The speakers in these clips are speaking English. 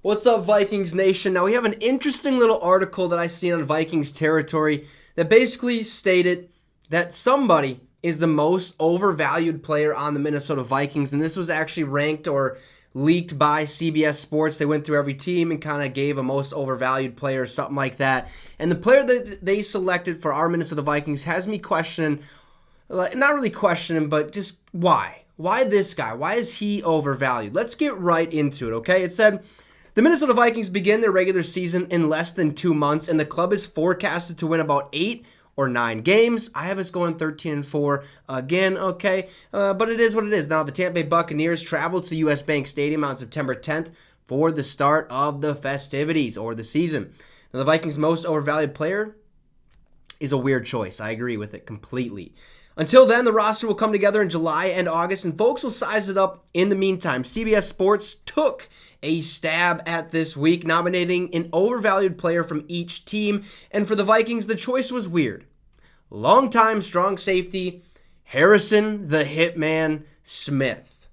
What's up, Vikings Nation? Now, we have an interesting little article that I seen on Vikings territory that basically stated that somebody is the most overvalued player on the Minnesota Vikings, and this was actually ranked or leaked by CBS Sports. They went through every team and kind of gave a most overvalued player, something like that. And the player that they selected for our Minnesota Vikings has me questioning, not really questioning, but just why? Why this guy? Why is he overvalued? Let's get right into it, okay? It said, the Minnesota Vikings begin their regular season in less than 2 months, and the club is forecasted to win about 8 or 9 games. I have us going 13-4 again, okay? But it is what it is. Now, the Tampa Bay Buccaneers travel to US Bank Stadium on September 10th for the start of the festivities or the season. Now, the Vikings' most overvalued player is a weird choice. I agree with it completely. Until then, the roster will come together in July and August, and folks will size it up in the meantime. CBS Sports took a stab at this week, nominating an overvalued player from each team, and for the Vikings, the choice was weird. Longtime strong safety, Harrison the Hitman Smith.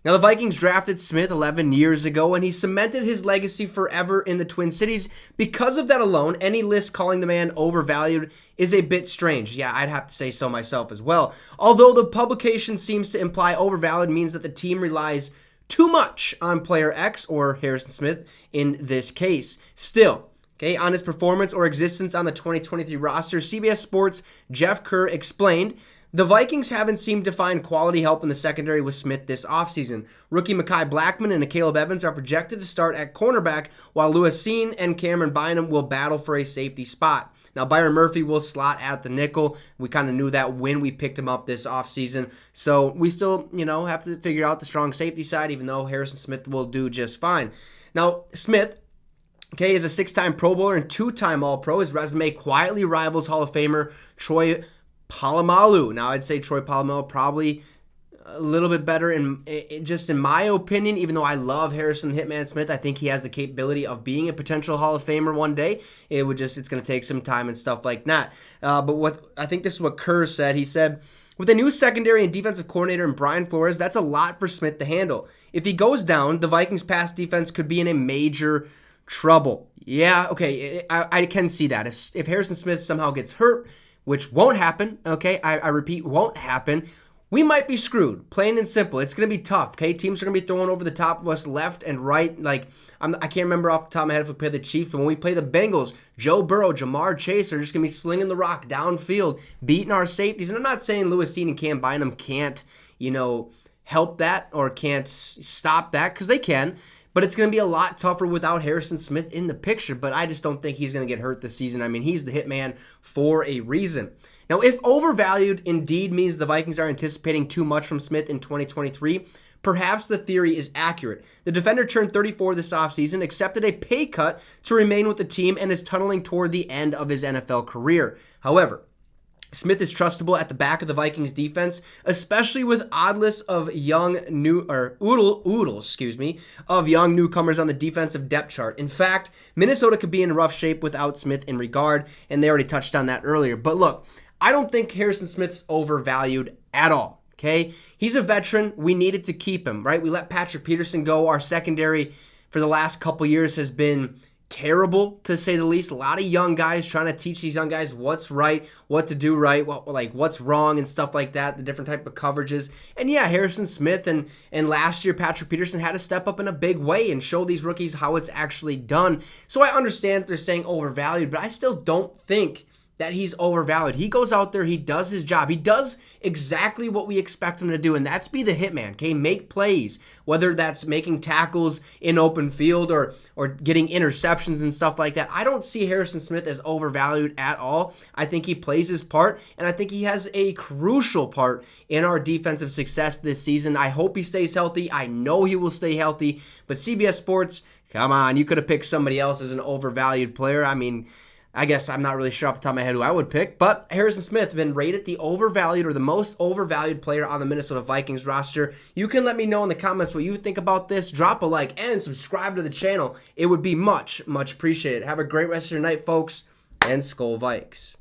Now, the Vikings drafted Smith 11 years ago, and he cemented his legacy forever in the Twin Cities. Because of that alone, any list calling the man overvalued is a bit strange. Yeah, I'd have to say so myself as well. Although the publication seems to imply overvalued means that the team relies too much on player X, or Harrison Smith in this case. Still, okay, on his performance or existence on the 2023 roster, CBS Sports' Jeff Kerr explained, the Vikings haven't seemed to find quality help in the secondary with Smith this offseason. Rookie Mekhi Blackmon and Caleb Evans are projected to start at cornerback, while Lewis Cine and Cameron Bynum will battle for a safety spot. Now, Byron Murphy will slot at the nickel. We kind of knew that when we picked him up this offseason. So we still, have to figure out the strong safety side, even though Harrison Smith will do just fine. Now, Smith, okay, is a 6-time Pro Bowler and 2-time All-Pro. His resume quietly rivals Hall of Famer Troy Polamalu. Now, I'd say Troy Polamalu probably a little bit better in my opinion, even though I love Harrison Hitman Smith. I think he has the capability of being a potential Hall of Famer one day. It's going to take some time and stuff like that. But I think this is what Kerr said. He said, with a new secondary and defensive coordinator in Brian Flores, that's a lot for Smith to handle. If he goes down, the Vikings pass defense could be in a major trouble. Yeah, okay, I can see that. If Harrison Smith somehow gets hurt, which won't happen, okay? I repeat, won't happen. We might be screwed, plain and simple. It's going to be tough, okay? Teams are going to be throwing over the top of us left and right. I can't remember off the top of my head if we play the Chiefs, but when we play the Bengals, Joe Burrow, Jamar Chase are just going to be slinging the rock downfield, beating our safeties. And I'm not saying Lewis Cine and Cam Bynum can't, help that or can't stop that, because they can. But it's going to be a lot tougher without Harrison Smith in the picture. But I just don't think he's going to get hurt this season. I mean, he's the hitman for a reason. Now, if overvalued indeed means the Vikings are anticipating too much from Smith in 2023, perhaps the theory is accurate. The defender turned 34 this offseason, accepted a pay cut to remain with the team, and is tunneling toward the end of his NFL career. However, Smith is trustable at the back of the Vikings defense, especially with oodles of young newcomers on the defensive depth chart. In fact, Minnesota could be in rough shape without Smith in regard, and they already touched on that earlier. But look, I don't think Harrison Smith's overvalued at all. Okay, he's a veteran. We needed to keep him, right? We let Patrick Peterson go. Our secondary for the last couple years has been terrible, to say the least. A lot of young guys trying to teach these young guys what's right, what to do right, what's wrong and stuff like that, the different type of coverages. And yeah, Harrison Smith and last year Patrick Peterson had to step up in a big way and show these rookies how it's actually done. So I understand if they're saying overvalued, but I still don't think that he's overvalued. He goes out there, he does his job. He does exactly what we expect him to do, and that's be the hitman, okay? Make plays, whether that's making tackles in open field or getting interceptions and stuff like that. I don't see Harrison Smith as overvalued at all. I think he plays his part, and I think he has a crucial part in our defensive success this season. I hope he stays healthy. I know he will stay healthy, but CBS Sports, come on, you could have picked somebody else as an overvalued player. I mean, I guess I'm not really sure off the top of my head who I would pick, but Harrison Smith has been rated the overvalued or the most overvalued player on the Minnesota Vikings roster. You can let me know in the comments what you think about this. Drop a like and subscribe to the channel. It would be much, much appreciated. Have a great rest of your night, folks, and Skol Vikes.